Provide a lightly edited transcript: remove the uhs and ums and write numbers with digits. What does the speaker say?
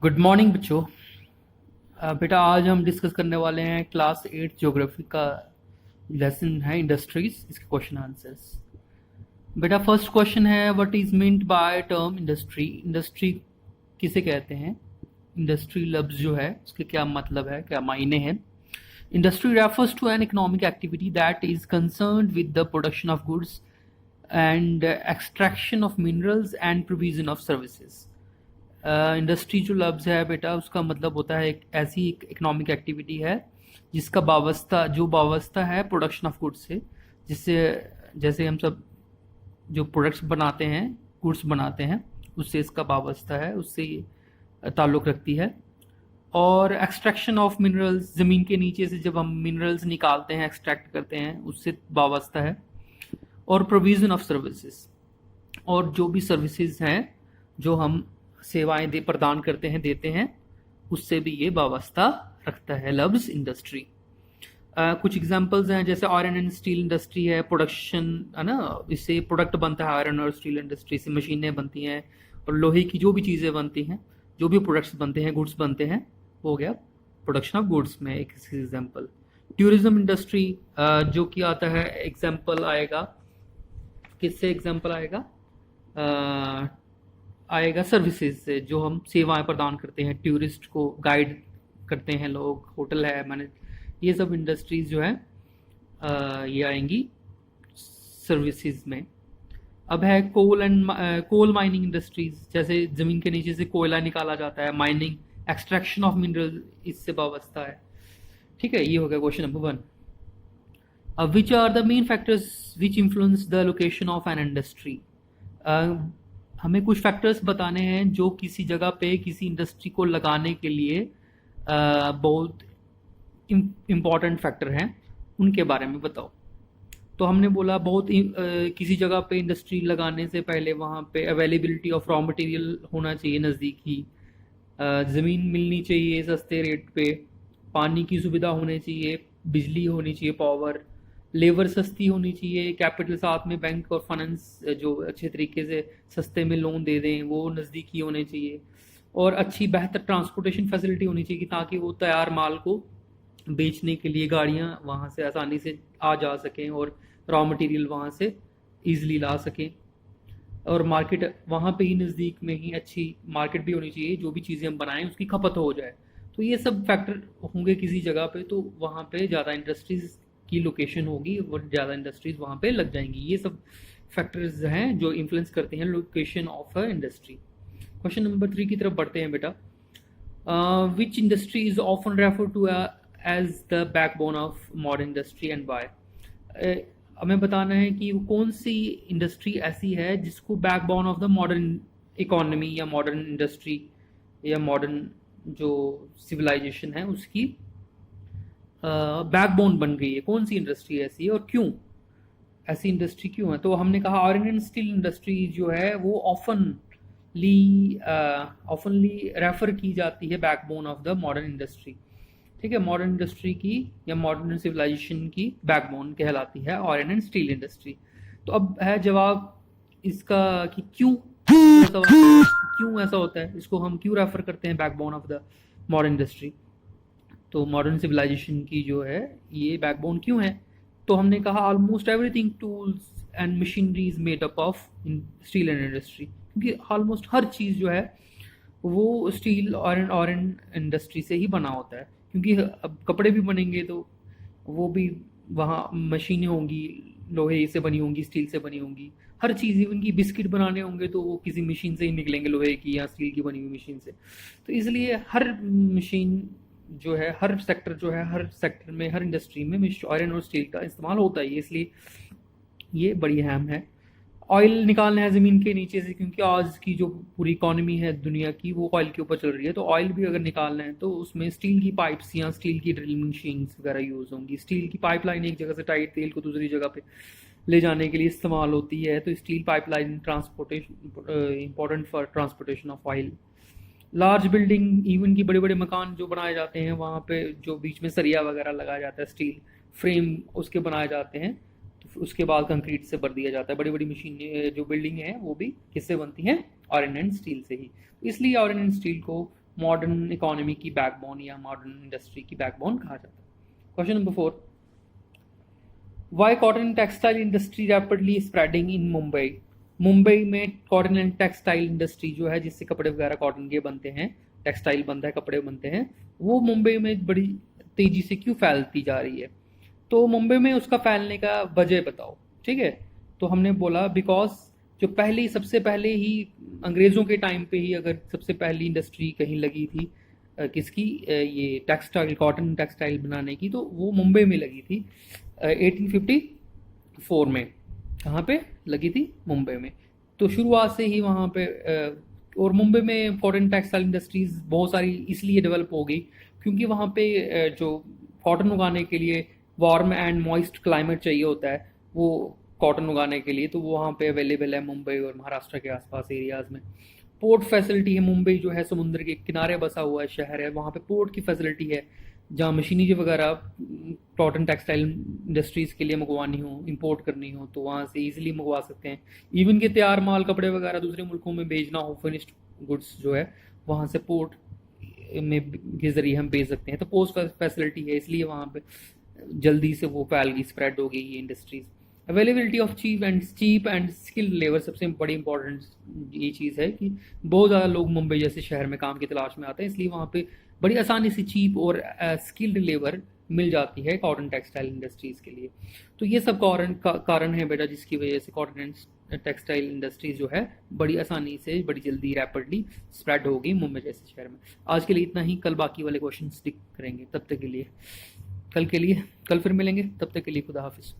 Good morning बच्चों। बेटा आज हम डिस्कस करने वाले हैं क्लास 8 ज्योग्राफी का लेसन है इंडस्ट्रीज, इसके क्वेश्चन आंसर्स। बेटा फर्स्ट क्वेश्चन है, what is meant by term industry. Industry किसे कहते हैं? इंडस्ट्री लफ्ज जो है उसके क्या मतलब है, क्या मायने हैं? Industry refers to an economic activity that is concerned with the production of goods and extraction of minerals and provision of services. Industry जो लफ्ज़ है बेटा उसका मतलब होता है एक ऐसी एक इकोनॉमिक एक्टिविटी है जिसका वाबस्ता है प्रोडक्शन ऑफ गुड्स से, जिससे जैसे हम सब जो प्रोडक्ट्स बनाते हैं, गुड्स बनाते हैं, उससे इसका वाबस्ता है, उससे ये ताल्लुक़ रखती है। और एक्सट्रैक्शन ऑफ मिनरल्स, ज़मीन के नीचे से जब हम मिनरल्स निकालते हैं, एक्सट्रैक्ट करते हैं, उससे वाबस्ता है। और प्रोविज़न ऑफ सर्विसेज, और जो भी सर्विसेज हैं जो हम सेवाएं प्रदान करते हैं, देते हैं, उससे भी ये वाबस्ता रखता है लफ्ज़ इंडस्ट्री। कुछ एग्जांपल्स हैं, जैसे आयरन एंड स्टील इंडस्ट्री है, प्रोडक्शन है ना, इससे प्रोडक्ट बनता है। आयरन और स्टील इंडस्ट्री से मशीनें बनती हैं और लोहे की जो भी चीज़ें बनती हैं, जो भी प्रोडक्ट्स बनते हैं, गुड्स बनते हैं, वो हो गया प्रोडक्शन ऑफ गुड्स में एक एग्जाम्पल। टूरिज्म इंडस्ट्री जो कि आता है, एग्जाम्पल आएगा किससे? एग्जाम्पल आएगा सर्विसेज से, जो हम सेवाएं प्रदान करते हैं, टूरिस्ट को गाइड करते हैं लोग, होटल है, मैंने ये सब इंडस्ट्रीज जो है ये आएंगी सर्विसेज में। अब है कोल माइनिंग इंडस्ट्रीज, जैसे ज़मीन के नीचे से कोयला निकाला जाता है, माइनिंग, एक्सट्रैक्शन ऑफ मिनरल इससे वाबस्ता है। ठीक है, ये हो गया क्वेश्चन नंबर 1। अब which are the main factors which influence the location of an industry. हमें कुछ फैक्टर्स बताने हैं जो किसी जगह पे किसी इंडस्ट्री को लगाने के लिए बहुत इम्पॉर्टेंट फैक्टर हैं, उनके बारे में बताओ। तो हमने बोला किसी जगह पे इंडस्ट्री लगाने से पहले वहाँ पे अवेलेबिलिटी ऑफ रॉ मटेरियल होना चाहिए नज़दीक ही, ज़मीन मिलनी चाहिए सस्ते रेट पे, पानी की सुविधा होनी चाहिए, बिजली होनी चाहिए, पावर, लेबर सस्ती होनी चाहिए, कैपिटल साथ में बैंक और फाइनेंस जो अच्छे तरीके से सस्ते में लोन दे दें वो नज़दीकी होने चाहिए, और अच्छी बेहतर ट्रांसपोर्टेशन फैसिलिटी होनी चाहिए ताकि वो तैयार माल को बेचने के लिए गाड़ियाँ वहाँ से आसानी से आ जा सकें और रॉ मटेरियल वहाँ से ईजिली ला सकें, और मार्केट वहाँ पे ही नज़दीक में ही अच्छी मार्केट भी होनी चाहिए, जो भी चीज़ें हम बनाएं उसकी खपत हो जाए। तो ये सब फैक्टर होंगे किसी जगह पे, तो वहाँ पे ज़्यादा इंडस्ट्रीज़ की लोकेशन होगी और ज़्यादा इंडस्ट्रीज़ वहाँ पे लग जाएंगी। ये सब फैक्टर्स हैं जो इन्फ्लुएंस करते हैं location of a industry. Question number 3 की तरफ बढ़ते हैं बेटा। Which industry is often refer to as the backbone of modern industry and why. हमें बताना है कि वो कौन सी इंडस्ट्री ऐसी है जिसको backbone of the modern economy या मॉडर्न इंडस्ट्री या मॉडर्न जो सिविलाइजेशन है उसकी बैकबोन बन गई है। कौन सी इंडस्ट्री ऐसी है और क्यों ऐसी इंडस्ट्री क्यों है? तो हमने कहा आयरन एंड स्टील इंडस्ट्री जो है वो ऑफनली रेफर की जाती है backbone of the modern industry. ठीक है, मॉडर्न इंडस्ट्री की या मॉडर्न सिविलाइजेशन की बैकबोन कहलाती है आयरन एंड स्टील इंडस्ट्री। तो अब है जवाब इसका कि क्यों ऐसा होता है, इसको हम क्यों रेफर करते हैं backbone of the modern industry. तो मॉडर्न सिविलाइजेशन की जो है ये बैकबोन क्यों है? तो हमने कहा almost everything, tools and machinery is made up of steel and industry, क्योंकि ऑलमोस्ट हर चीज़ जो है वो स्टील और आयरन इंडस्ट्री से ही बना होता है। क्योंकि अब कपड़े भी बनेंगे तो वो भी वहाँ मशीनें होंगी, लोहे से बनी होंगी, स्टील से बनी होंगी, हर चीज़। इवन की बिस्किट बनाने होंगे तो वो किसी मशीन से ही निकलेंगे, लोहे की या स्टील की बनी हुई मशीन से। तो इसलिए हर मशीन जो है, हर सेक्टर में, हर इंडस्ट्री में आयरन और स्टील का इस्तेमाल होता है, इसलिए ये बड़ी अहम है। ऑयल निकालना है ज़मीन के नीचे से, क्योंकि आज की जो पूरी इकॉनमी है दुनिया की वो ऑयल के ऊपर चल रही है। तो ऑयल भी अगर निकालना है तो उसमें स्टील की पाइप्स या स्टील की ड्रिलिंग मशीन्स वगैरह यूज़ होंगी। स्टील की पाइपलाइन एक जगह से टाइट तेल को दूसरी जगह पे ले जाने के लिए इस्तेमाल होती है, तो steel pipeline transportation important for transportation of oil. Large building, even की बड़े बड़े मकान जो बनाए जाते हैं वहाँ पे जो बीच में सरिया वगैरह लगाया जाता है, स्टील फ्रेम उसके बनाए जाते हैं, तो उसके बाद कंक्रीट से भर दिया जाता है। बड़ी बड़ी मशीनें जो बिल्डिंग हैं वो भी किससे बनती हैं? आयरन एंड स्टील से ही। तो इसलिए आयरन एंड स्टील को मॉडर्न इकोनॉमी की बैकबोन या मॉडर्न इंडस्ट्री की बैकबोन कहा जाता है। Question number 4, why cotton textile industry rapidly spreading in Mumbai. Mumbai में कॉटन एंड टेक्सटाइल इंडस्ट्री जो है, जिससे कपड़े वगैरह कॉटन के बनते हैं, टेक्सटाइल बनता है, कपड़े बनते हैं, वो मुंबई में बड़ी तेजी से क्यों फैलती जा रही है। तो मुंबई में उसका फैलने का वजह बताओ, ठीक है। तो हमने बोला बिकॉज जो सबसे पहले ही अंग्रेज़ों के टाइम पे ही अगर सबसे पहली इंडस्ट्री कहीं लगी थी किसकी, ये टेक्सटाइल, कॉटन टेक्सटाइल बनाने की, तो वो मुंबई में लगी थी 1854 में। कहाँ पे लगी थी? मुंबई में। तो शुरुआत से ही वहाँ पे और मुंबई में कॉटन टेक्सटाइल इंडस्ट्रीज़ बहुत सारी इसलिए डेवलप हो गई क्योंकि वहाँ पे जो कॉटन उगाने के लिए वार्म एंड मॉइस्ट क्लाइमेट चाहिए होता है, वो कॉटन उगाने के लिए, तो वो वहाँ पे अवेलेबल है मुंबई और महाराष्ट्र के आसपास एरियाज़ में। पोर्ट फैसिलिटी है, मुंबई जो है समुद्र के किनारे बसा हुआ है शहर है, वहाँ पे पोर्ट की फैसिलिटी है, जहाँ मशीनरी वगैरह कॉटन टेक्सटाइल इंडस्ट्रीज़ के लिए मंगवानी हो, इंपोर्ट करनी हो, तो वहाँ से ईजिली मंगवा सकते हैं। इवन के तैयार माल, कपड़े वगैरह दूसरे मुल्कों में भेजना हो, फिनिश्ड गुड्स जो है, वहाँ से पोर्ट में के ज़रिए हम भेज सकते हैं। तो पोस्ट फैसिलिटी है, इसलिए वहाँ पे जल्दी से वो फैल गई, स्प्रेड हो गई ये industries. Availability of cheap and skilled labour, सबसे बड़ी इंपॉर्टेंट ये चीज़ है कि बहुत ज़्यादा लोग मुंबई जैसे शहर में काम की तलाश में आते हैं, इसलिए वहाँ पे बड़ी आसानी से चीप और स्किल्ड लेबर मिल जाती है कॉटन टेक्सटाइल इंडस्ट्रीज़ के लिए। तो ये सब कारण है बेटा, जिसकी वजह से कॉटन टेक्सटाइल इंडस्ट्रीज जो है बड़ी आसानी से, बड़ी जल्दी, रैपिडली स्प्रेड हो गई मुंबई जैसे शहर में। आज के लिए इतना ही, कल बाकी वाले क्वेश्चन स्टिक करेंगे। तब तक के लिए, कल फिर मिलेंगे, तब तक के लिए खुदा हाफिज़।